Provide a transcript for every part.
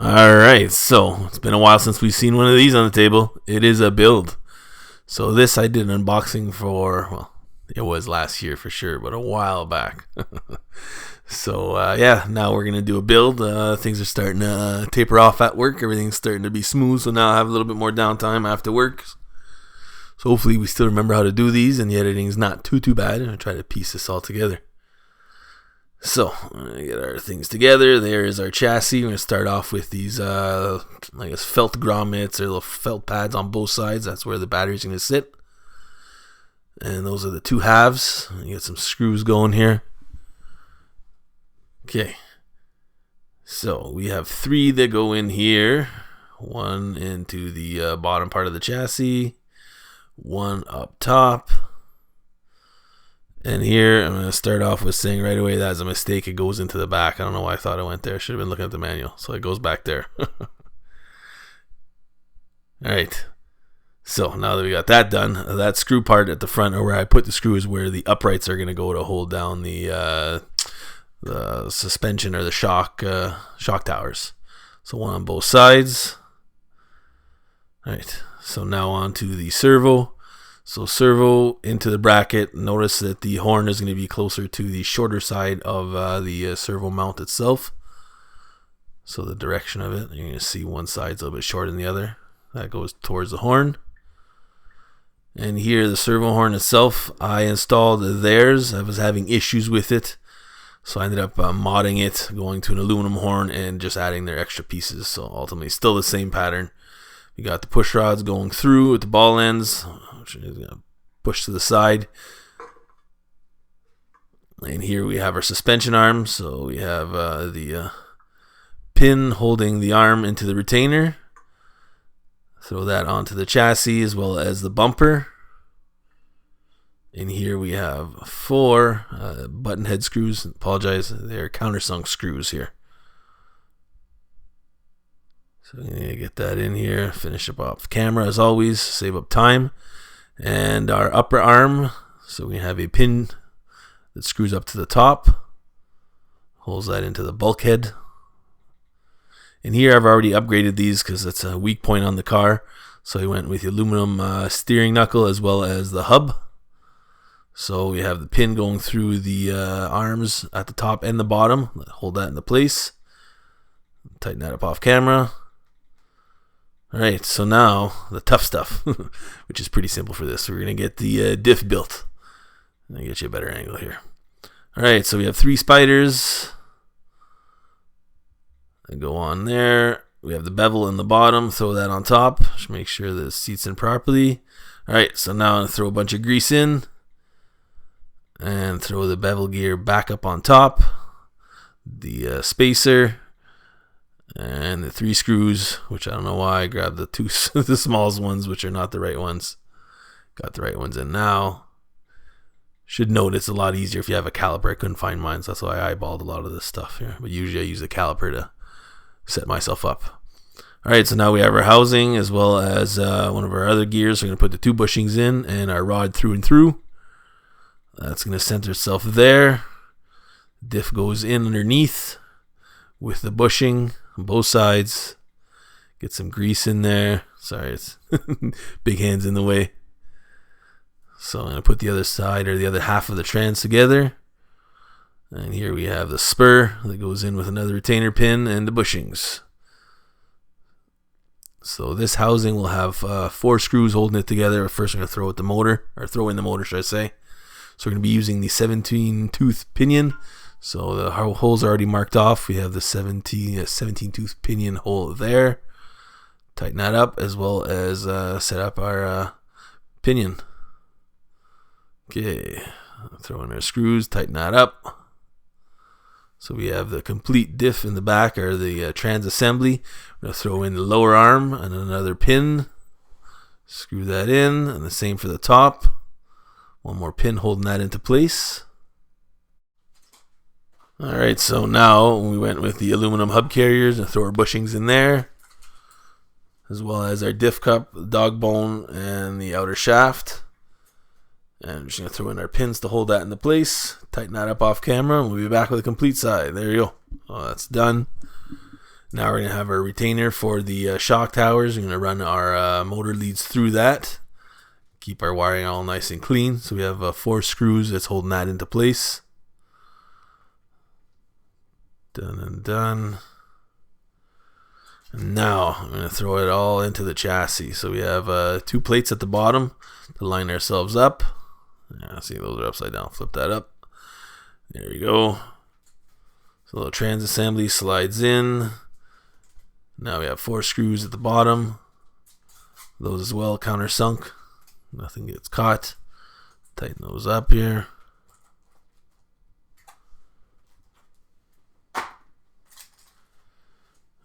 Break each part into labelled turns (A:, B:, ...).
A: Alright, so it's been a while since we've seen one of these on the table. It is a build. So this I did an unboxing for, well, it was last year for sure, but a while back. So yeah, now we're going to do a build. Things are starting to taper off at work. Everything's starting to be smooth, so now I have a little bit more downtime after work. So hopefully we still remember how to do these, and the editing's not too bad. I'm going to try to piece this all together. So, I'm going to get our things together. There is our chassis. We're going to start off with these, I guess, felt grommets or little felt pads on both sides. That's where the battery's going to sit. And those are the two halves. You get some screws going here. Okay. So, we have three that go in here. One into the bottom part of the chassis. One up top. And here, I'm going to start off with saying right away that's a mistake. It goes into the back. I don't know why I thought it went there. I should have been looking at the manual. So it goes back there. Alright. So now that we got that done, that screw part at the front, or where I put the screw, is where the uprights are going to go to hold down the suspension or the shock towers. So one on both sides. Alright. So now on to the servo. So servo into the bracket. Notice that the horn is going to be closer to the shorter side of the servo mount itself. So the direction of it, you're going to see one side's a little bit shorter than the other. That goes towards the horn. And here the servo horn itself, I installed theirs. I was having issues with it. So I ended up modding it, going to an aluminum horn and just adding their extra pieces. So ultimately still the same pattern. You got the push rods going through with the ball ends, which is going to push to the side. And here we have our suspension arm. So we have the pin holding the arm into the retainer. Throw that onto the chassis as well as the bumper. And here we have four button head screws. Apologize, they're countersunk screws here. So you need to get that in here, finish up off camera as always, save up time. And our upper arm, so we have a pin that screws up to the top, holds that into the bulkhead. And here I've already upgraded these because it's a weak point on the car. So I went with the aluminum steering knuckle as well as the hub. So we have the pin going through the arms at the top and the bottom. Hold that into place. Tighten that up off camera. Alright, so now the tough stuff, which is pretty simple for this. We're going to get the diff built. Let me get you a better angle here. Alright, so we have three spiders. They go on there. We have the bevel in the bottom. Throw that on top. Just make sure that it seats in properly. Alright, so now I'm going to throw a bunch of grease in. And throw the bevel gear back up on top. The spacer. And the three screws, which I don't know why I grabbed the the smallest ones, which are not the right ones. Got the right ones in now. Should note it's a lot easier if you have a caliper. I couldn't find mine, so that's why I eyeballed a lot of this stuff here. But usually I use the caliper to set myself up. Alright, so now we have our housing as well as one of our other gears. We're going to put the two bushings in and our rod through and through. That's going to center itself there. Diff goes in underneath with the bushing on both sides. Get some grease in there. Sorry, it's big hands in the way. So I'm going to put the other side or the other half of the trans together. And here we have the spur that goes in with another retainer pin and the bushings. So this housing will have four screws holding it together. First, I'm going to throw in the motor, should I say. So we're going to be using the 17-tooth pinion. So the holes are already marked off. We have the 17-tooth pinion hole there. Tighten that up as well as set up our pinion. Okay, throw in our screws, tighten that up. So we have the complete diff in the back, or the trans assembly. We're going to throw in the lower arm and another pin. Screw that in, and the same for the top. One more pin holding that into place. Alright, so now we went with the aluminum hub carriers and throw our bushings in there, as well as our diff cup, the dog bone, and the outer shaft. And I'm just going to throw in our pins to hold that into place. Tighten that up off camera, and we'll be back with a complete side. There you go. Oh, that's done. Now we're going to have our retainer for the shock towers. We're going to run our motor leads through that. Keep our wiring all nice and clean. So we have 4 screws that's holding that into place. Done and done. And now I'm going to throw it all into the chassis. So we have 2 plates at the bottom to line ourselves up. Yeah, see, those are upside down. Flip that up. There we go. So the little trans assembly slides in. Now we have 4 screws at the bottom. Those as well countersunk. Nothing gets caught. Tighten those up here.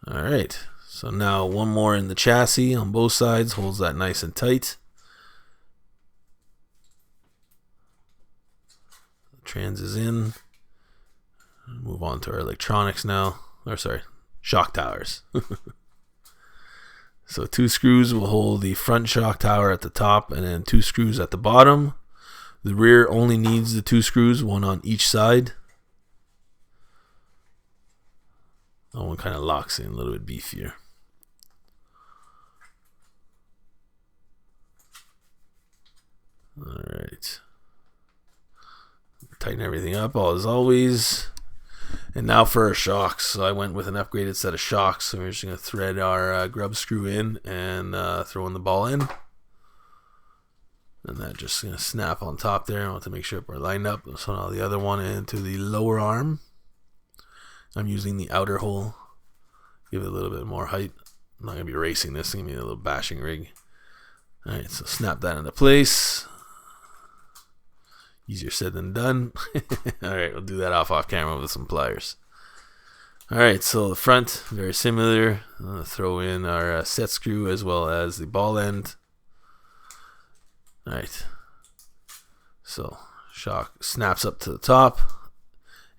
A: Alright, so now one more in the chassis on both sides. Holds that nice and tight. The trans is in. Move on to our electronics now. Or sorry, shock towers. So 2 screws will hold the front shock tower at the top and then 2 screws at the bottom. The rear only needs the 2 screws, one on each side. That one kind of locks in a little bit beefier. Alright. Tighten everything up as always. And now for our shocks. So I went with an upgraded set of shocks. So we're just going to thread our grub screw in and throw in the ball end. And that just going to snap on top there. I want to make sure we're lined up. So now the other one into the lower arm. I'm using the outer hole. Give it a little bit more height. I'm not going to be racing this. It's going to be a little bashing rig. Alright, so snap that into place. Easier said than done. Alright, we'll do that off camera with some pliers. Alright, so the front, very similar. Throw in our set screw as well as the ball end. Alright, so shock snaps up to the top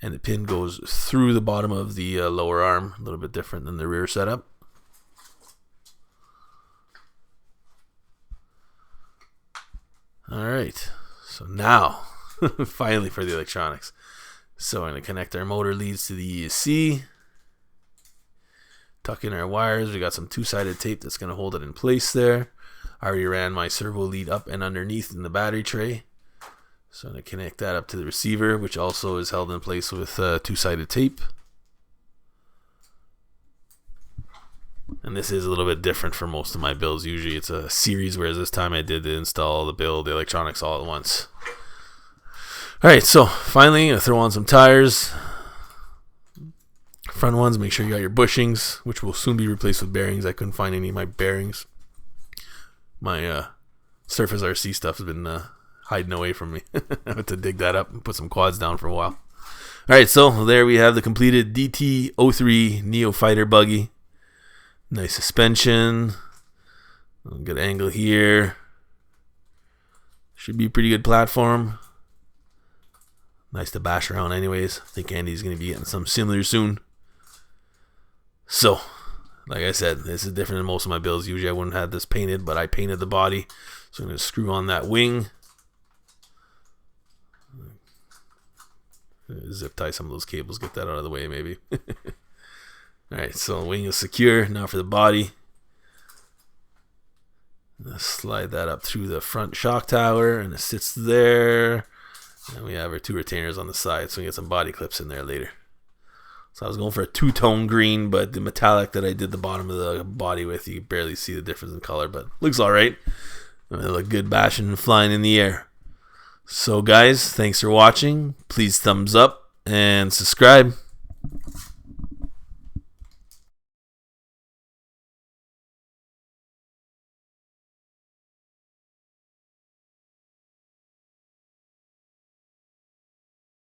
A: and the pin goes through the bottom of the lower arm, a little bit different than the rear setup. Alright, so now finally for the electronics. So I'm going to connect our motor leads to the ESC. Tuck in our wires. We got some 2-sided tape that's going to hold it in place there. I already ran my servo lead up and underneath in the battery tray. So I'm going to connect that up to the receiver, which also is held in place with 2-sided tape. And this is a little bit different for most of my builds. Usually it's a series, whereas this time I did install the electronics all at once. Alright, so finally, I'm going to throw on some tires. Front ones, make sure you got your bushings, which will soon be replaced with bearings. I couldn't find any of my bearings. My Surface RC stuff has been hiding away from me. I had to dig that up and put some quads down for a while. Alright, so there we have the completed DT03 Neo Fighter buggy. Nice suspension. Good angle here. Should be a pretty good platform. Nice to bash around anyways. I think Andy's going to be getting some similar soon. So, like I said, this is different than most of my builds. Usually I wouldn't have this painted, but I painted the body. So I'm going to screw on that wing. Zip tie some of those cables, get that out of the way maybe. Alright, so the wing is secure. Now for the body. Let's slide that up through the front shock tower and it sits there. And we have our 2 retainers on the side, so we get some body clips in there later. So I was going for a 2-tone green, but the metallic that I did the bottom of the body with, you can barely see the difference in color, but looks alright. It look good bashing and flying in the air. So guys, thanks for watching. Please thumbs up and subscribe.